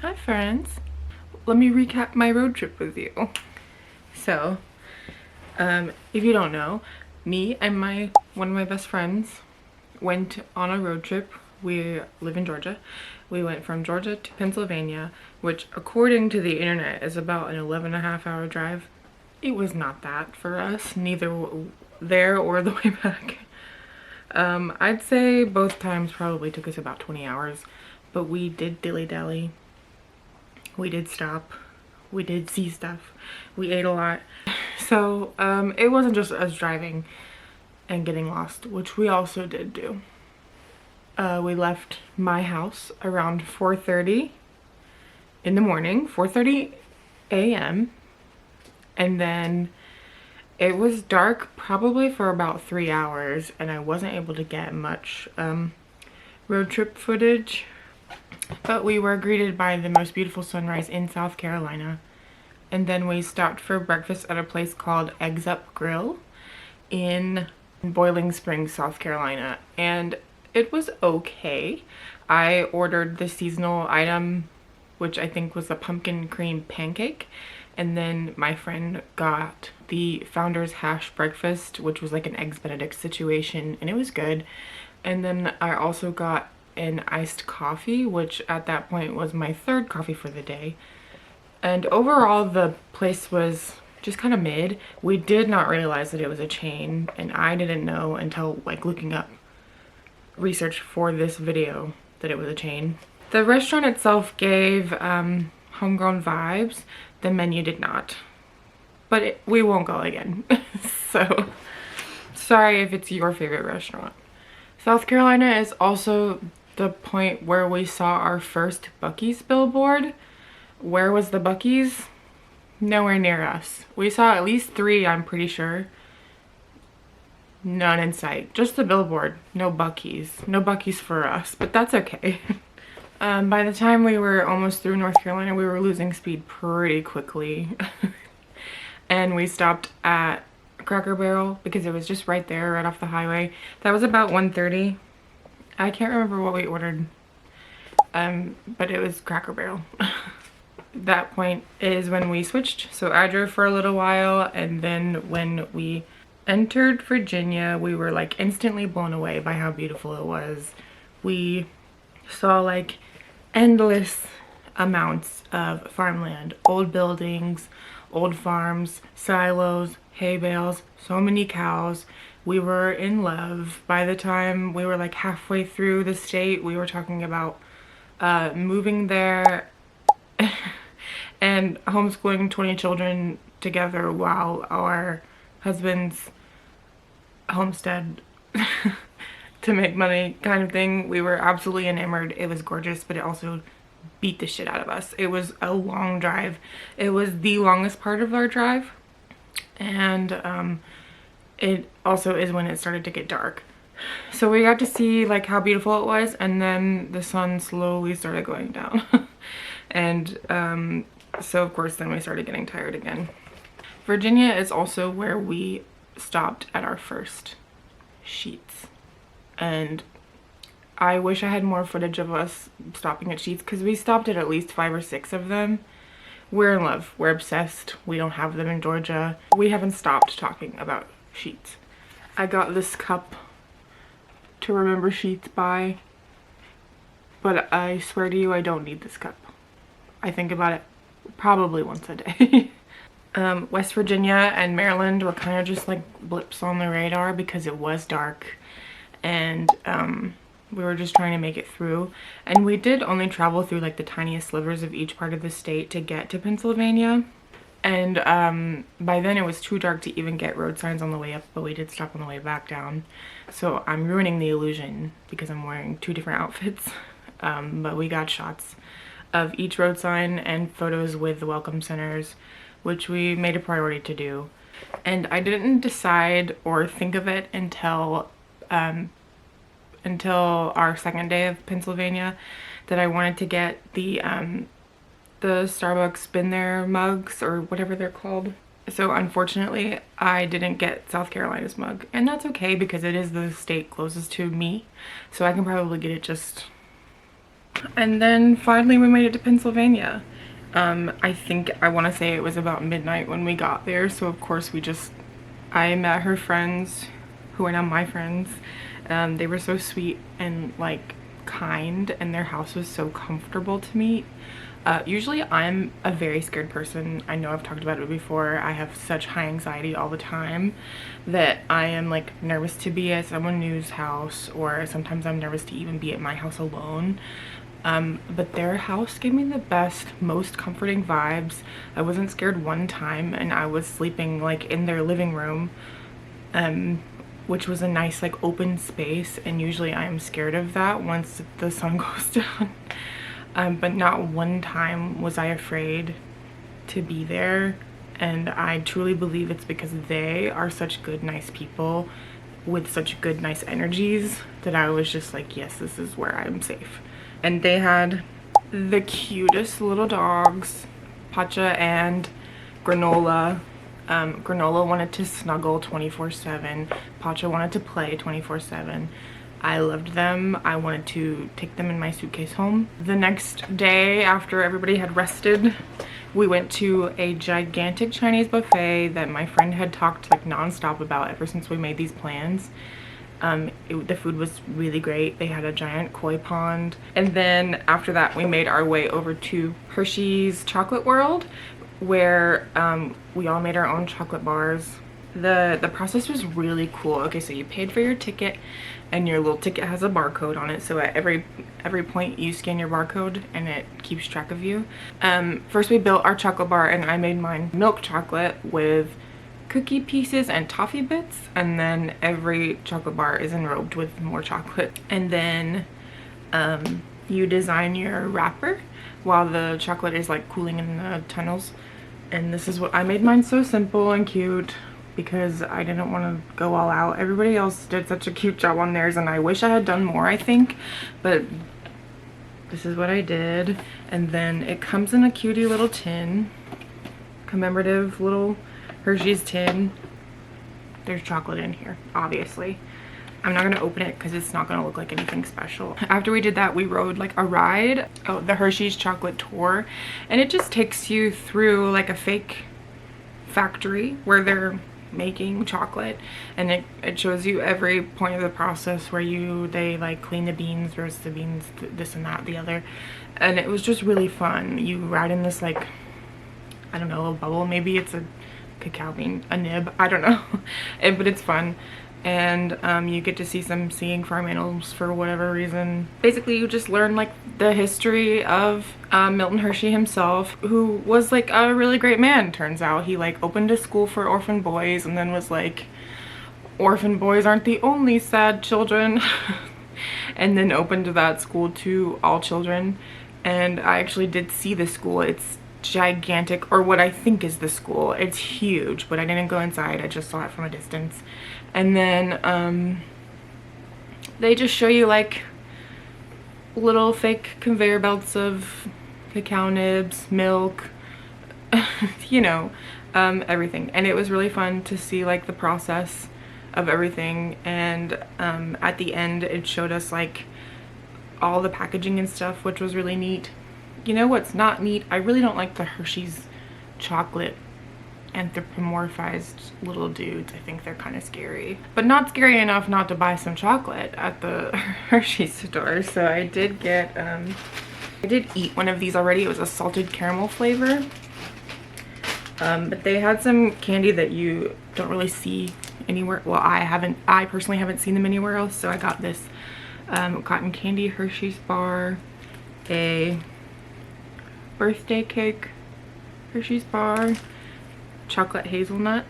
Hi friends. Let me recap my road trip with you. So, if you don't know, me and one of my best friends went on a road trip. We live in Georgia. We went from Georgia to Pennsylvania, which according to the internet is about an 11.5 hour drive. It was not that for us, neither there or the way back. I'd say both times probably took us about 20 hours, but we did dilly-dally. We did stop. We did see stuff. We ate a lot. So it wasn't just us driving and getting lost, which we also did do. We left my house around 4:30 in the morning, 4:30 a.m. And then it was dark probably for about 3 hours, and I wasn't able to get much road trip footage. But we were greeted by the most beautiful sunrise in South Carolina. And then we stopped for breakfast at a place called Eggs Up Grill in Boiling Springs, South Carolina. And it was okay. I ordered the seasonal item, which I think was a pumpkin cream pancake. And then my friend got the Founder's Hash breakfast, which was like an Eggs Benedict situation, and it was good. And then I also got an iced coffee, which at that point was my third coffee for the day. And overall the place was just kind of mid. We did not realize that it was a chain, and I didn't know until like looking up research for this video that it was a chain. The restaurant itself gave homegrown vibes. The menu did not, but we won't go again. So sorry if it's your favorite restaurant. South Carolina is also the point where we saw our first Buc-ee's billboard. Where was the Buc-ee's? Nowhere near us. We saw at least 3, I'm pretty sure. None in sight. Just the billboard. No Buc-ee's. No Buc-ee's for us, but that's okay. By the time we were almost through North Carolina, we were losing speed pretty quickly. And we stopped at Cracker Barrel because it was just right there, right off the highway. That was about 1:30. I can't remember what we ordered, but it was Cracker Barrel. That point is when we switched. So I drove for a little while, and then when we entered Virginia, we were like instantly blown away by how beautiful it was. We saw like endless amounts of farmland, old buildings, old farms, silos, hay bales, so many cows. We were in love. By the time we were like halfway through the state, we were talking about moving there and homeschooling 20 children together while our husbands homestead to make money kind of thing. We were absolutely enamored. It was gorgeous, but it also beat the shit out of us. It was a long drive. It was the longest part of our drive, and it also is when it started to get dark. So we got to see like how beautiful it was, and then the sun slowly started going down. And so of course then we started getting tired again. Virginia is also where we stopped at our first Sheets, and I wish I had more footage of us stopping at Sheets because we stopped at least 5 or 6 of them. We're in love. We're obsessed. We don't have them in Georgia. We haven't stopped talking about Sheets. I got this cup to remember Sheets by, but I swear to you I don't need this cup. I think about it probably once a day. West Virginia and Maryland were kind of just like blips on the radar because it was dark, and we were just trying to make it through. And we did only travel through like the tiniest slivers of each part of the state to get to Pennsylvania. And by then it was too dark to even get road signs on the way up, but we did stop on the way back down. So I'm ruining the illusion because I'm wearing 2 different outfits. But we got shots of each road sign and photos with the welcome centers, which we made a priority to do. And I didn't decide or think of it until our second day of Pennsylvania that I wanted to get the Starbucks Been There mugs, or whatever they're called. So unfortunately I didn't get South Carolina's mug, and that's okay because it is the state closest to me, so I can probably get it just And then finally we made it to Pennsylvania. I think I want to say it was about midnight when we got there, so of course I met her friends who are now my friends. They were so sweet and like kind, and their house was so comfortable to meet. Usually I'm a very scared person. I know I've talked about it before. I have such high anxiety all the time that I am like nervous to be at someone new's house, or sometimes I'm nervous to even be at my house alone. But their house gave me the best, most comforting vibes. I wasn't scared one time, and I was sleeping like in their living room, which was a nice like open space, and usually I am scared of that once the sun goes down. But not one time was I afraid to be there, and I truly believe it's because they are such good, nice people with such good, nice energies that I was just like, yes, this is where I'm safe. And they had the cutest little dogs, Pacha and Granola. Granola wanted to snuggle 24/7. Pacha wanted to play 24/7. I loved them. I wanted to take them in my suitcase home. The next day, after everybody had rested, we went to a gigantic Chinese buffet that my friend had talked like nonstop about ever since we made these plans. The food was really great. They had a giant koi pond. And then after that, we made our way over to Hershey's Chocolate World, where we all made our own chocolate bars. The process was really cool. Okay, so you paid for your ticket, and your little ticket has a barcode on it, so at every point you scan your barcode and it keeps track of you. First we built our chocolate bar, and I made mine milk chocolate with cookie pieces and toffee bits, and then every chocolate bar is enrobed with more chocolate. And then you design your wrapper while the chocolate is like cooling in the tunnels. And this is what I made mine, so simple and cute, because I didn't want to go all out. Everybody else did such a cute job on theirs, and I wish I had done more, I think, but this is what I did. And then it comes in a cutie little tin, commemorative little Hershey's tin. There's chocolate in here, obviously. I'm not gonna open it because it's not gonna look like anything special. After we did that, we rode like a ride, the Hershey's chocolate tour, and it just takes you through like a fake factory where they're making chocolate, and it shows you every point of the process where they like clean the beans, roast the beans, this and that, the other. And it was just really fun. You ride in this like, I don't know, a bubble, maybe it's a cacao bean, a nib, I don't know. But it's fun. And you get to see some seeing farm animals for whatever reason. Basically, you just learn like the history of Milton Hershey himself, who was like a really great man, turns out. He like opened a school for orphan boys, and then was like, orphan boys aren't the only sad children. And then opened that school to all children. And I actually did see the school. It's gigantic, or what I think is the school. It's huge, but I didn't go inside. I just saw it from a distance. And then they just show you like little fake conveyor belts of cacao nibs, milk, you know, everything. And it was really fun to see like the process of everything. And at the end it showed us like all the packaging and stuff, which was really neat. You know what's not neat? I really don't like the Hershey's chocolate anthropomorphized little dudes. I think they're kind of scary, but not scary enough not to buy some chocolate at the Hershey store. So I did get I did eat one of these already. It was a salted caramel flavor, but they had some candy that you don't really see anywhere. Well, I personally haven't seen them anywhere else. So I got this cotton candy Hershey's bar, a birthday cake Hershey's bar, chocolate hazelnut,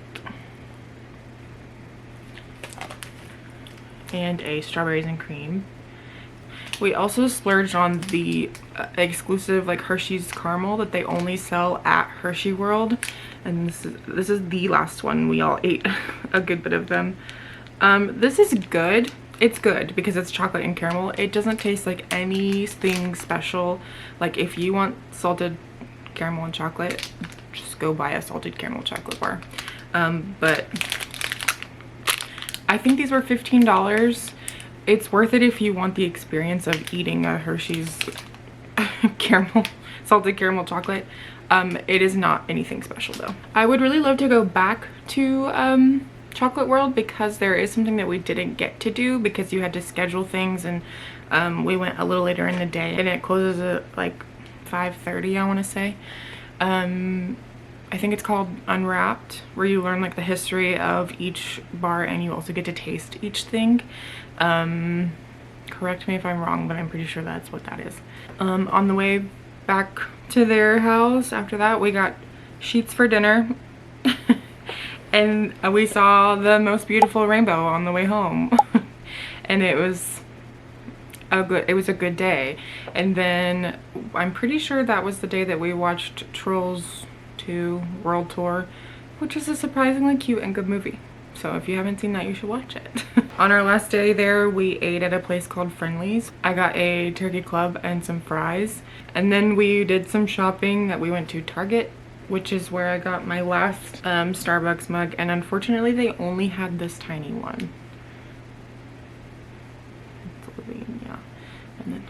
and a strawberries and cream. We also splurged on the exclusive like Hershey's caramel that they only sell at Hershey World, and this is the last one. We all ate a good bit of them. This is good. It's good because it's chocolate and caramel. It doesn't taste like anything special. Like if you want salted caramel and chocolate, just go buy a salted caramel chocolate bar. But I think these were $15. It's worth it if you want the experience of eating a Hershey's caramel, salted caramel chocolate. It is not anything special though. I would really love to go back to Chocolate World because there is something that we didn't get to do because you had to schedule things, and we went a little later in the day and it closes at like 5:30, I want to say. I think it's called Unwrapped, where you learn like the history of each bar and you also get to taste each thing. Correct me if I'm wrong, but I'm pretty sure that's what that is. On the way back to their house after that, we got sheets for dinner. And we saw the most beautiful rainbow on the way home. And it was a good day. And then I'm pretty sure that was the day that we watched Trolls 2 World Tour, which is a surprisingly cute and good movie. So if you haven't seen that, you should watch it. On our last day there, we ate at a place called Friendly's. I got a turkey club and some fries. And then we did some shopping. That we went to Target, which is where I got my last Starbucks mug, and unfortunately they only had this tiny one. Yeah. And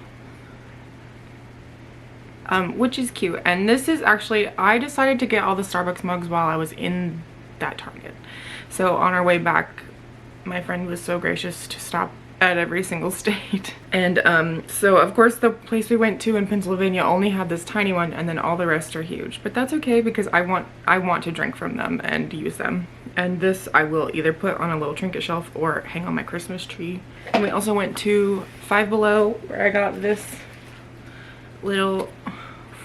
then, which is cute. And this is actually, I decided to get all the Starbucks mugs while I was in that Target. So on our way back, my friend was so gracious to stop at every single state. And so of course the place we went to in Pennsylvania only had this tiny one, and then all the rest are huge, but that's okay because I want to drink from them and use them. And this I will either put on a little trinket shelf or hang on my Christmas tree. And we also went to Five Below, where I got this little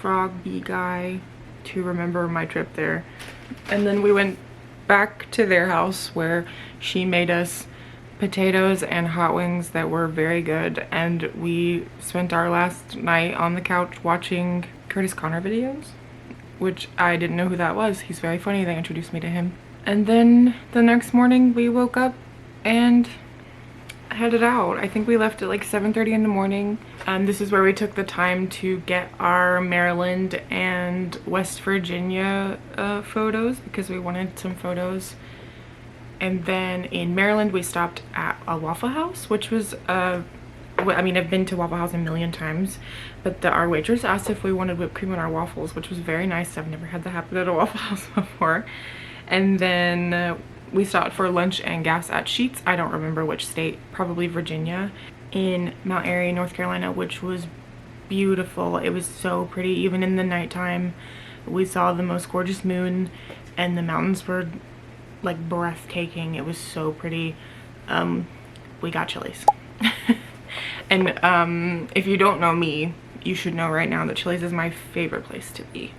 frog bee guy to remember my trip there. And then we went back to their house where she made us potatoes and hot wings that were very good, and we spent our last night on the couch watching Curtis Connor videos, which I didn't know who that was. He's very funny. They introduced me to him. And then the next morning we woke up and headed out. I think we left at like 7:30 in the morning. This is where we took the time to get our Maryland and West Virginia photos because we wanted some photos. And then in Maryland, we stopped at a Waffle House, which was, I mean, I've been to Waffle House a million times, but our waitress asked if we wanted whipped cream on our waffles, which was very nice. I've never had that happen at a Waffle House before. And then we stopped for lunch and gas at Sheetz. I don't remember which state, probably Virginia, in Mount Airy, North Carolina, which was beautiful. It was so pretty. Even in the nighttime, we saw the most gorgeous moon, and the mountains were like breathtaking. It was so pretty. We got Chili's. And if you don't know me, you should know right now that Chili's is my favorite place to be.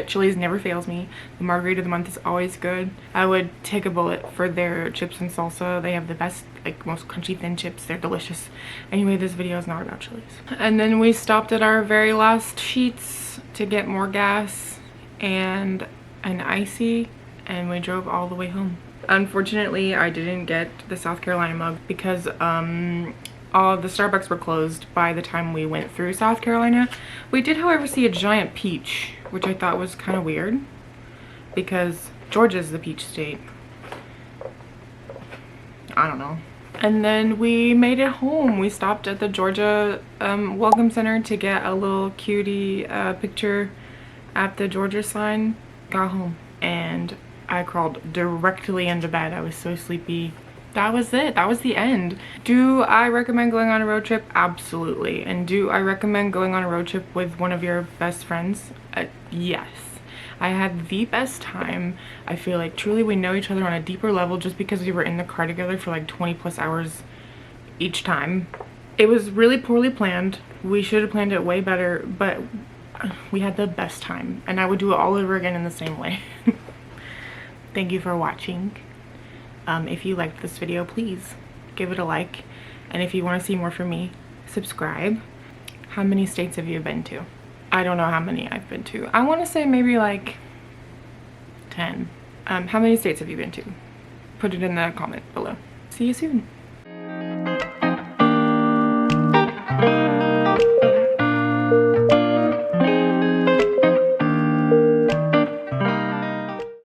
Chili's never fails me. The margarita of the month is always good. I would take a bullet for their chips and salsa. They have the best, like, most crunchy thin chips. They're delicious. Anyway, this video is not about Chili's. And then we stopped at our very last Sheetz to get more gas and an icy, and we drove all the way home. Unfortunately, I didn't get the South Carolina mug because all the Starbucks were closed by the time we went through South Carolina. We did, however, see a giant peach, which I thought was kind of weird because Georgia's the peach state. I don't know. And then we made it home. We stopped at the Georgia Welcome Center to get a little cutie picture at the Georgia sign. Got home and I crawled directly into bed. I was so sleepy. That was it. That was the end. Do I recommend going on a road trip? Absolutely. And do I recommend going on a road trip with one of your best friends? Yes. I had the best time. I feel like truly we know each other on a deeper level just because we were in the car together for like 20 plus hours each time. It was really poorly planned. We should have planned it way better, but we had the best time, and I would do it all over again in the same way. Thank you for watching. If you liked this video, please give it a like, and if you want to see more from me, subscribe. How many states have you been to? I don't know how many I've been to. I want to say maybe like 10. How many states have you been to? Put it in the comment below. See you soon.